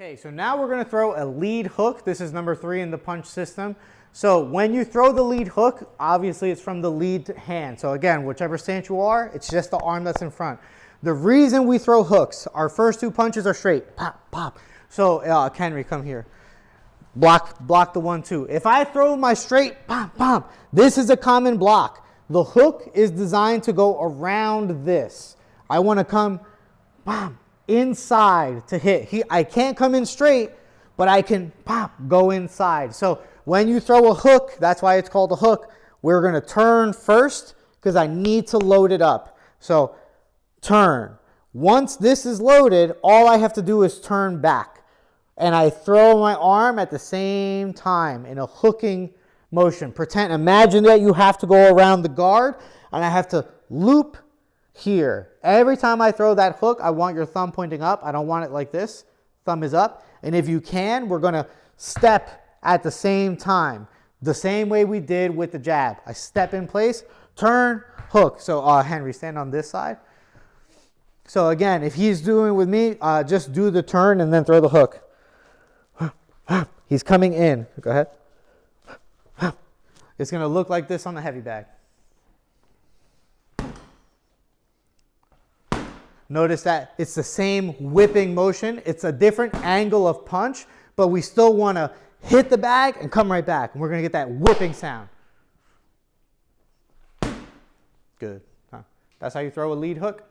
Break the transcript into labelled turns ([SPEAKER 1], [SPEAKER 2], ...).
[SPEAKER 1] Okay, so now we're going to throw a lead hook. This is number 3 in the punch system. So when you throw the lead hook, obviously it's from the lead hand. So again, whichever stance you are, it's just the arm that's in front. The reason we throw hooks, our first 2 punches are straight, pop, pop. So Henry, come here. Block the 1-2. If I throw my straight, pop, pop, this is a common block. The hook is designed to go around this. I want to come, pop, inside to hit. I can't come in straight, but I can pop, go inside. So when you throw a hook, that's why it's called a hook, we're going to turn first because I need to load it up. So turn. Once this is loaded, all I have to do is turn back. And I throw my arm at the same time in a hooking motion. Imagine that you have to go around the guard and I have to loop here. Every time I throw that hook, I want your thumb pointing up. I don't want it like this. Thumb is up. And if you can, we're going to step at the same time. The same way we did with the jab. I step in place, turn, hook. So Henry, stand on this side. So again, if he's doing with me, just do the turn and then throw the hook. He's coming in. Go ahead. It's going to look like this on the heavy bag. Notice that it's the same whipping motion. It's a different angle of punch, but we still want to hit the bag and come right back. And we're going to get that whipping sound. Good. That's how you throw a lead hook.